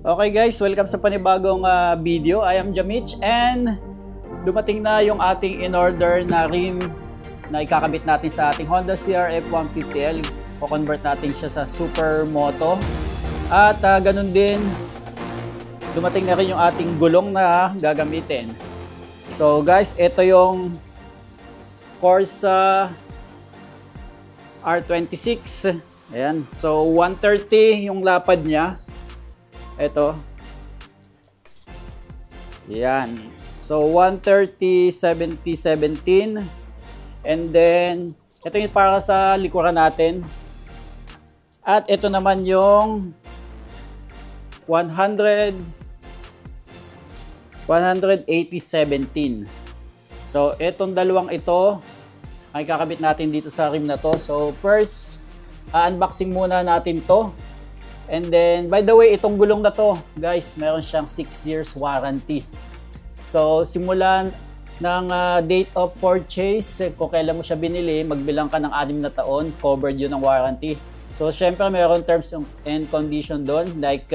Okay guys, welcome sa panibagong video. I am Jamich and dumating na yung ating in-order na rim na ikakabit natin sa ating Honda CRF 150L. Co-convert natin siya sa Supermoto. At ganun din, dumating na rin yung ating gulong na gagamitin. So guys, ito yung Corsa R26. Ayan. So 130 yung lapad niya. Ito. Yan. So 130, 70, 17. And then ito yung para sa likuran natin. At ito naman yung 180, 17. So itong dalawang ito ay kakabit natin dito sa rim na to. So first, unboxing muna natin to. And then, by the way, itong gulong na to, guys, meron siyang 6 years warranty. So, simulan ng date of purchase, kung kailan mo siya binili, magbilang ka ng 6 na taon, covered yun ng warranty. So, syempre, meron terms and condition doon, like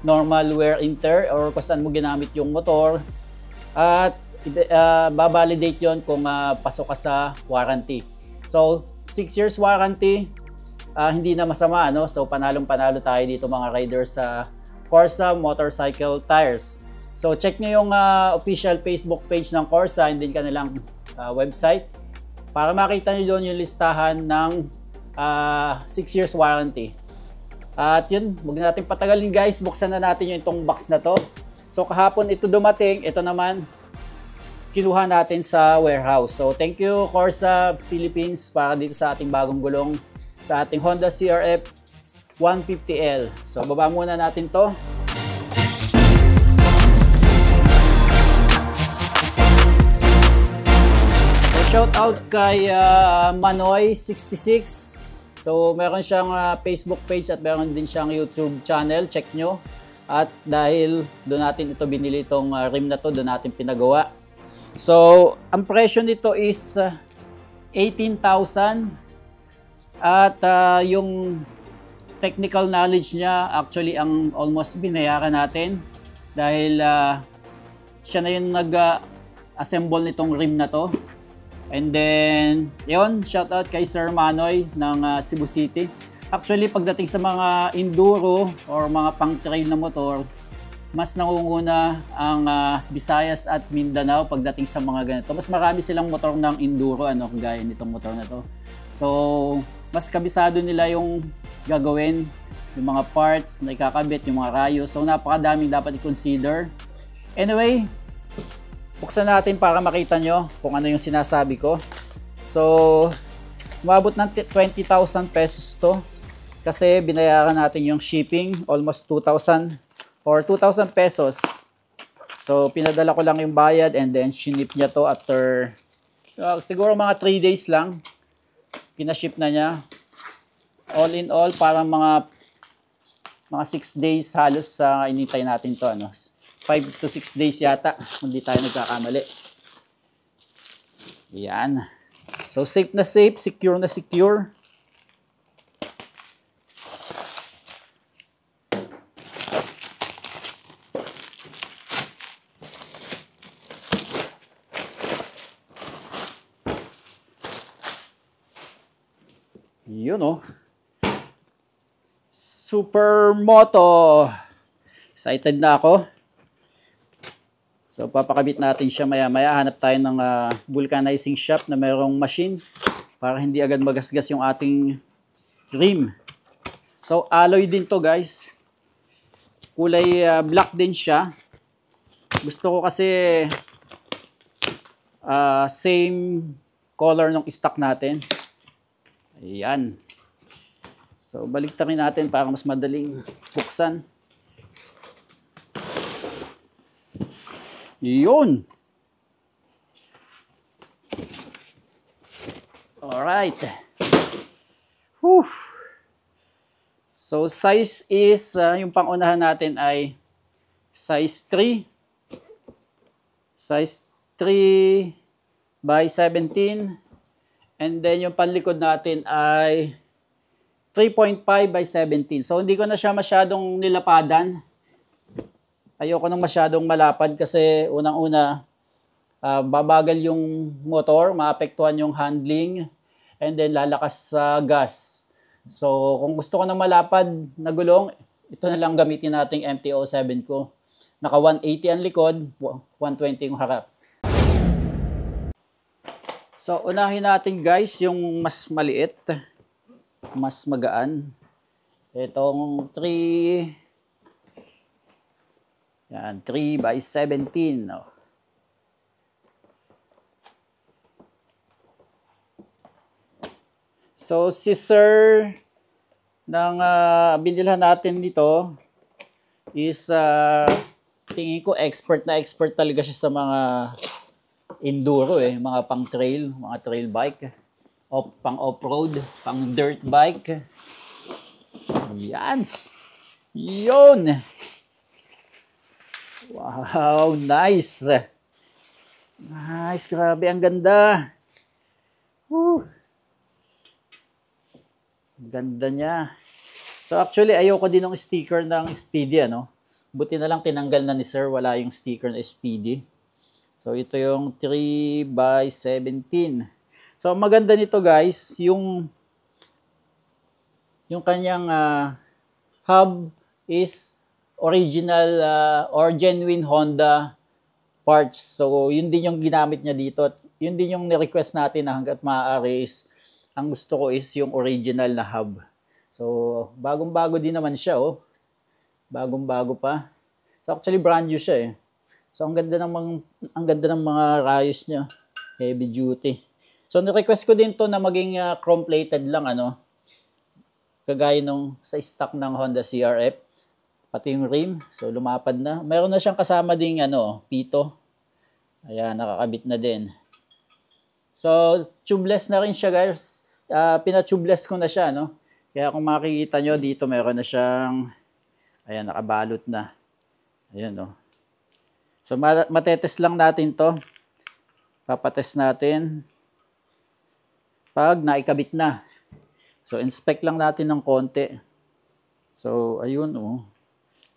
normal wear and tear, or kung saan mo ginamit yung motor. At babalidate yun kung pasok ka sa warranty. So, 6 years warranty. Hindi na masama, no? So panalong-panalo tayo dito mga riders sa Corsa Motorcycle Tires. So check nyo yung official Facebook page ng Corsa and din kanilang website para makita nyo doon yung listahan ng 6 years warranty. At yun, huwag natin patagalin guys, buksan na natin yung itong box na to. So kahapon ito dumating, ito naman kinuha natin sa warehouse. So thank you Corsa Philippines para dito sa ating bagong gulong sa ating Honda CRF 150L. So, baba muna natin to. So, shout out kay Manoy66. So, meron siyang Facebook page at meron din siyang YouTube channel. Check nyo. At dahil doon natin ito binili itong rim na to, doon natin pinagawa. So, ang presyo nito is 18,000. At yung technical knowledge niya, actually ang almost binayaran natin dahil siya na yung nag-assemble nitong rim na to. And then, yun, shout out kay Sir Manoy ng Cebu City. Actually, pagdating sa mga enduro or mga pang-trail na motor, mas nangunguna ang Visayas at Mindanao pagdating sa mga ganito. Mas marami silang motor ng enduro, gaya nitong motor na to. So, mas kabisado nila yung gagawin, yung mga parts na ikakabit, yung mga rayo. So, napakadaming dapat i-consider. Anyway, buksan natin para makita nyo kung ano yung sinasabi ko. So, umabot ng 20,000 pesos to. Kasi binayaran natin yung shipping, almost 2,000 or 2,000 pesos. So, pinadala ko lang yung bayad and then shinip niya to after siguro mga 3 days lang. Pinaship na niya. All in all, parang mga 6 days halos sa inintay natin to. 5 to 6 days yata, kung di tayo nagkakamali. Yan. So, safe na safe, secure na secure. Yun Supermoto. Excited na ako. So papakabit natin siya maya-maya. Hanap tayo ng vulcanizing shop na mayroong machine para hindi agad magasgas yung ating rim. So alloy din to guys. Kulay black din siya. Gusto ko kasi same color ng stock natin. Ayan. So, baliktarin natin para mas madaling buksan. Yun. Alright. Whew. So, size is, yung pangunahan natin ay size 3. Size 3 by 17. And then yung panlikod natin ay 3.5 by 17. So hindi ko na siya masyadong nilapadan ayoko nang masyadong malapad kasi unang-una, babagal yung motor, maapektuhan yung handling, and then lalakas sa gas. So, kung gusto ko ng malapad na gulong, ito na lang gamitin nating MT-07 ko. Naka 180 ang likod, 120 yung harap. So, unahin natin guys yung mas maliit, mas magaan. Itong 3x17. No? So, si sir ng binilhan natin dito is tingin ko expert talaga siya sa mga enduro mga pang trail, mga trail bike, pang off-road, pang dirt bike. Yan. Yun. Wow, nice. Nice, grabe, ang ganda. Woo. Ganda niya. So actually, ayoko din ng sticker ng Speedy, ano. Buti na lang tinanggal na ni sir, wala yung sticker na Speedy. So ito yung 3x17. So maganda nito guys, yung kanyang hub is original or genuine Honda parts. So yun din yung ginamit niya dito. Yun din yung ni-request natin na hanggat maaari is, ang gusto ko is yung original na hub. So bagong-bago din naman siya, oh. Bagong-bago pa. So actually brand new siya eh. So ang ganda ng mga rayos niya, heavy duty. So ni-request ko din to na maging chrome plated lang, ano. Kagaya nung sa stock ng Honda CRF, pati yung rim. So lumapad na. Meron na siyang kasama ding pito. Ayan, nakakabit na din. So tubeless na rin siya guys. Pina-tubeless ko na siya, no. Kaya kung makikita nyo dito, meron na siyang, ayan, nakabalot na. Ayan, no. So, matetest lang natin to. Papatest natin. Pag naikabit na. So, inspect lang natin ng konti. So, ayun, oh.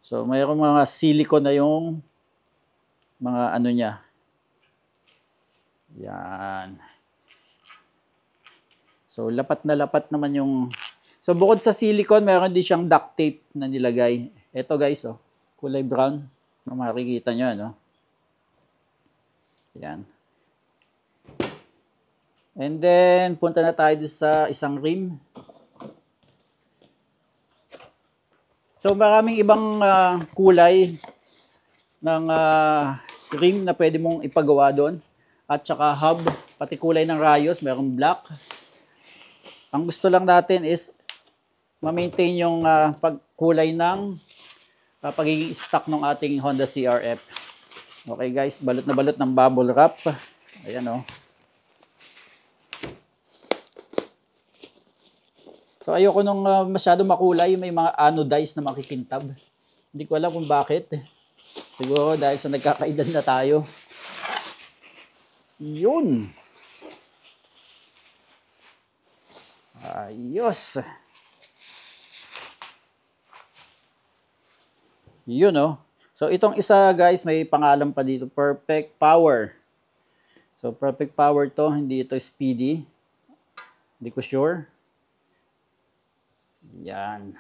So, mayroong mga silicone na yung mga ano niya. Yan. So, lapat na lapat naman yung... So, bukod sa silicone, meron din siyang duct tape na nilagay. Ito guys, oh. Kulay brown. Makikita nyo, no? Yan. And then, punta na tayo sa isang rim. So, maraming ibang kulay ng rim na pwede mong ipagawa doon. At saka hub, pati kulay ng rayos, mayroong black. Ang gusto lang natin is ma-maintain yung pagkulay ng pagiging stock ng ating Honda CRF. Okay guys, balot na balot ng bubble wrap. Ayan, oh. So ayoko nung masyado makulay, may mga anodized na makikintab. Hindi ko alam kung bakit. Siguro dahil sa nagkakaedad na tayo. Yun. Ayos. Yun, oh. So, itong isa, guys, may pangalan pa dito. Perfect Power. So, Perfect Power to. Hindi ito Speedy. Hindi ko sure. Yan.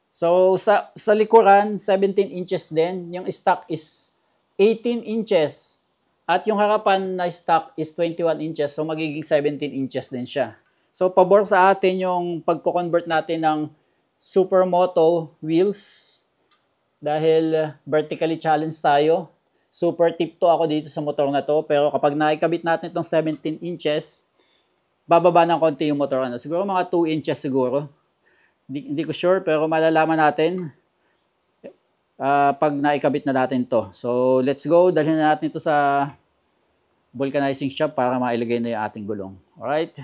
So, sa likuran, 17 inches din. Yung stock is 18 inches. At yung harapan na stock is 21 inches. So, magiging 17 inches din siya. So, pabor sa atin yung pagko-convert natin ng Supermoto wheels dahil vertically challenged tayo. Super tip to ako dito sa motor na to, pero kapag naikabit natin itong 17 inches, bababa ng konti yung motor. Siguro mga 2 inches siguro. Hindi ko sure, pero malalaman natin pag naikabit na natin to. So let's go, dalhin na natin ito sa vulcanizing shop para mailagay na yung ating gulong. Alright?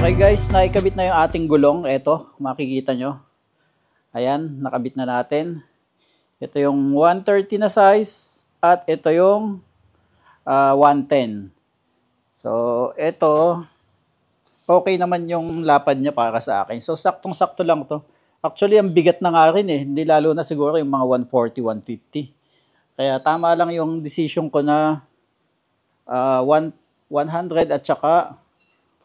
Okay guys, naikabit na yung ating gulong. Ito, makikita nyo. Ayan, nakabit na natin. Ito yung 130 na size at ito yung 110. So, ito, okay naman yung lapad niya para sa akin. So, saktong-sakto lang to. Actually, ang bigat na nga rin eh. Hindi lalo na siguro yung mga 140, 150. Kaya tama lang yung decision ko na 100 at saka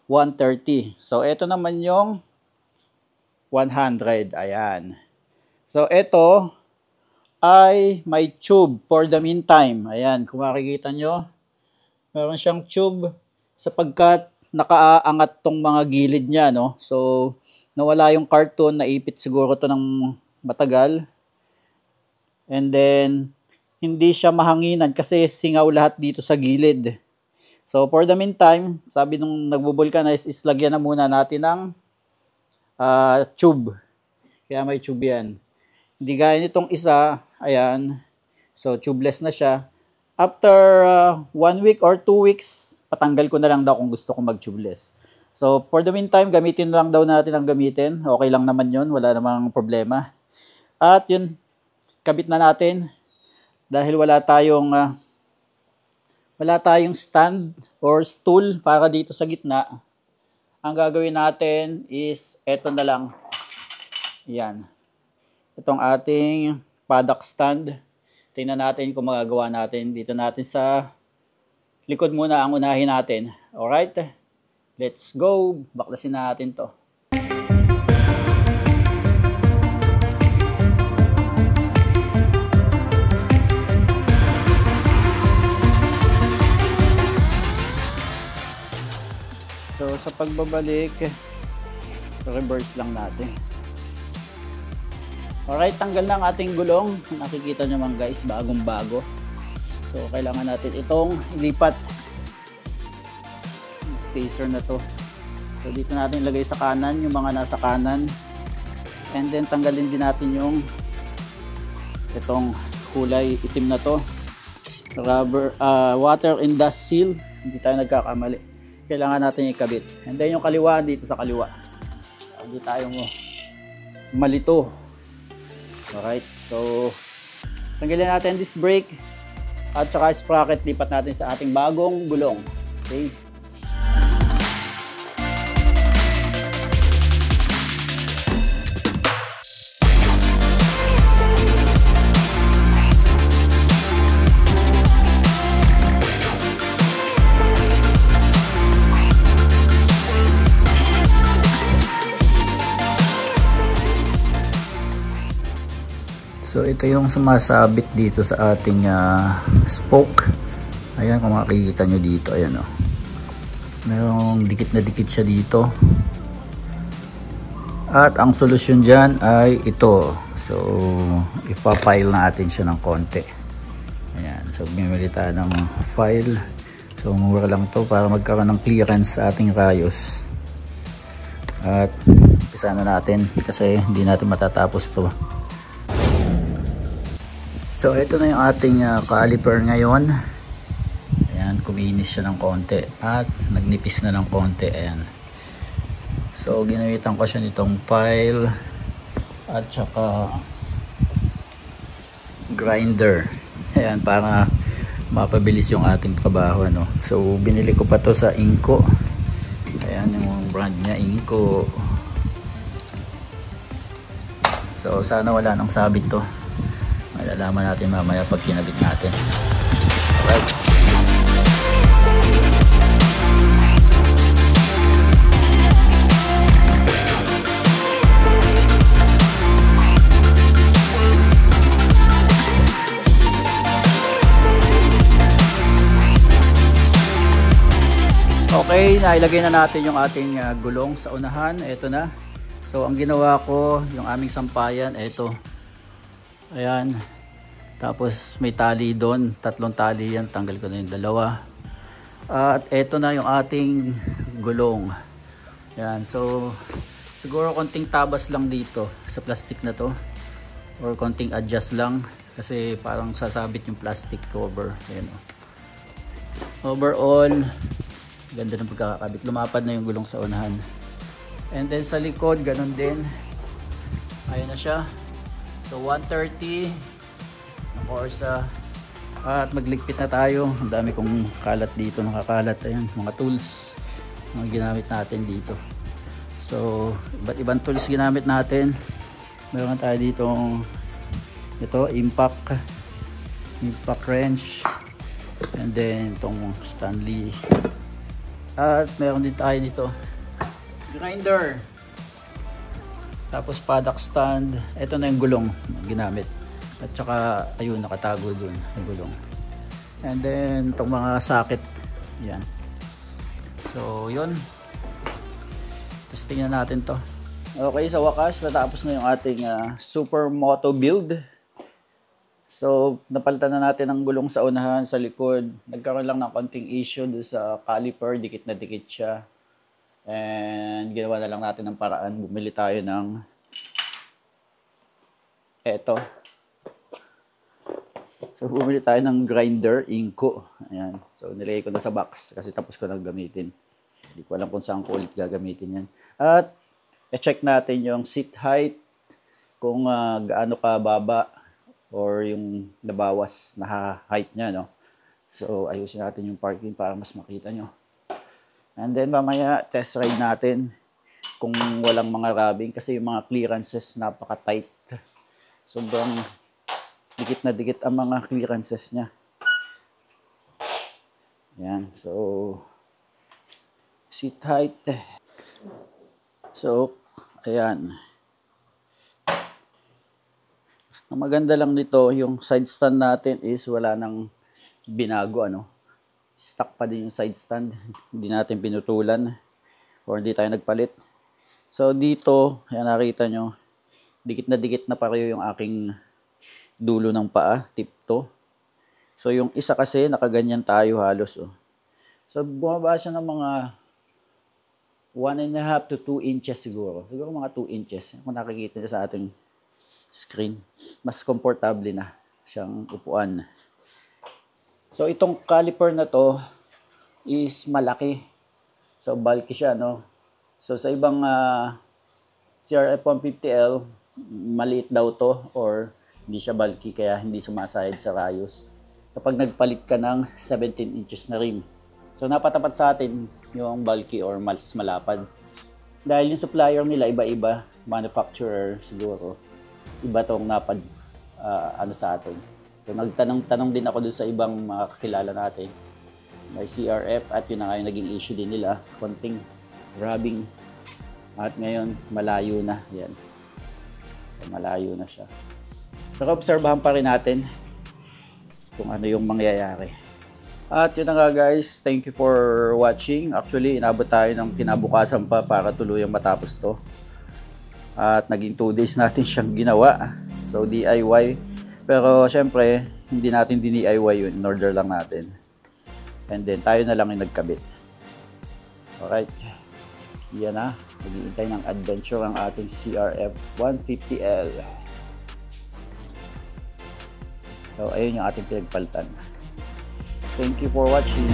130. So, ito naman yung 100. Ayan. So, ito ay may tube for the meantime. Ayan, kung makikita nyo, meron siyang tube sapagkat nakaangat tong mga gilid niya, no? So, nawala yung carton, naipit siguro to ng matagal. And then, hindi siya mahanginan kasi singaw lahat dito sa gilid. So, for the meantime, sabi nung nagbo-vulcanize is lagyan na muna natin ng tube. Kaya may tube yan. Hindi gaya nitong isa, ayan. So, tubeless na siya. After 1 week or 2 weeks, patanggal ko na lang daw kung gusto ko mag-tubeless. So, for the meantime, gamitin lang daw natin ang gamitin. Okay lang naman yun, wala namang problema. At yun, kabit na natin. Dahil wala tayong stand or stool para dito sa gitna. Ang gagawin natin is eto na lang. Yan. Itong ating paddock stand. Tingnan natin kung magagawa natin. Dito natin sa likod muna ang unahin natin. Alright? Let's go. Baklasin natin to. So, sa pagbabalik, reverse lang natin. Alright, tanggal na ang ating gulong. Nakikita nyo man guys, bagong bago. So, kailangan natin itong ilipat. Yung spacer na to. So, dito natin ilagay sa kanan, yung mga nasa kanan. And then, tanggalin din natin yung itong kulay itim na to. Rubber, water and dust seal. Hindi tayo nagkakamali. Kailangan natin ikabit. And then yung kaliwa dito sa kaliwa. Hindi tayo malito. Alright. So, tanggalin natin this brake at saka sprocket. Lipat natin sa ating bagong gulong. Okay. So ito yung sumasabit dito sa ating spoke. Ayan, kung makikita nyo dito, ayan o. Merong dikit na dikit siya dito. At ang solusyon dyan ay ito. So ipapile natin siya ng konti. Ayan, so bumili tayo ng file. So mura lang to para magkaroon ng clearance sa ating rayos. At isa na natin kasi hindi natin matatapos to. So ito na yung ating caliper ngayon. Ayan, kuminis siya ng konti at nagnipis na ng konti. Ayan. So ginamitan ko siya nitong file at saka grinder. Ayan, para mapabilis yung ating trabaho, ano. So binili ko pa to sa Inco. Ayan yung brand niya, Inco. So sana wala nang sabit to. Malalaman natin mamaya pag kinabit natin. Alright. Okay, nailagay na natin yung ating gulong sa unahan. Ito na. So ang ginawa ko, yung aming sampayan, ito. Ayan. Tapos may tali doon, 3 tali yan, tanggal ko na yung 2. At eto na yung ating gulong. Ayan, so siguro konting tabas lang dito sa plastic na to, or konting adjust lang kasi parang sasabit yung plastic cover. Ayan, overall ganda ng pagkakabit, lumapad na yung gulong sa unahan. And then sa likod, ganun din. Ayun na siya. So 130. Of course, at magligpit na tayo. Ang dami kong kalat dito, nakakalat. Ayan, mga tools mga ginamit natin dito. So, iba't ibang tools ginamit natin. Meron tayo dito impact wrench, and then itong Stanley, at meron din tayo dito grinder, tapos paddock stand. Ito na yung gulong ginamit, at saka ayun, nakatago dun yung gulong, and then itong mga socket yan. So yun, testingnan natin to. Okay, sa wakas natapos na yung ating super moto build. So napalitan na natin ang gulong sa unahan, sa likod. Nagkaroon lang ng konting issue doon sa caliper, dikit na dikit siya. And ginawa na lang natin ng paraan. Bumili tayo ng eto. So bumili tayo ng grinder, Inco. Ayan. So nilagay ko na sa box kasi tapos ko na gamitin. Hindi ko alam kung saan ko ulit gagamitin yan. At i-check natin yung seat height, kung gaano ka baba or yung nabawas na height niya, no? So ayusin natin yung parking para mas makita nyo. And then mamaya test ride natin kung walang mga rubbing, kasi yung mga clearances napaka-tight. Sobrang dikit na dikit ang mga clearances niya. Yan, so seat height. So, ayan. Ang maganda lang nito, yung side stand natin is wala nang binago, ano. Stock pa din yung side stand. Hindi natin pinutulan or hindi tayo nagpalit. So, dito, ayan, nakita nyo, dikit na pareho yung aking dulo ng paa, tipto. So, yung isa kasi, nakaganyan tayo halos, oh. So, bumaba siya ng mga 1.5 to 2 inches siguro. Siguro mga 2 inches. Kung nakikita niyo sa ating screen, mas komportable na siyang upuan. So itong caliper na to is malaki. So bulky siya, no? So sa ibang CRF 150L, maliit daw to or hindi siya bulky kaya hindi sumasayad sa rayos kapag nagpalit ka ng 17 inches na rim. So napatapat sa atin yung bulky or mas malapad. Dahil yung supplier nila iba-iba, manufacturer siguro, iba tong napad ano sa atin. So nagtanong-tanong din ako dun sa ibang mga kakilala natin. May CRF at yun na nga yung naging issue din nila, konting rubbing. At ngayon malayo na, yan. So malayo na siya. Pero obserbahan pa rin natin kung ano yung mangyayari. At yun na nga guys, thank you for watching. Actually, inabot tayo ng kinabukasan pa para tuluyang matapos to. At naging 2 days natin siyang ginawa. So DIY. Pero syempre, hindi natin DIY yun. In order lang natin. And then tayo na lang yung nagkabit. Alright. Yan na. Naghihintay ng adventure ang ating CRF 150L. So ayun yung ating pinagpalitan. Thank you for watching.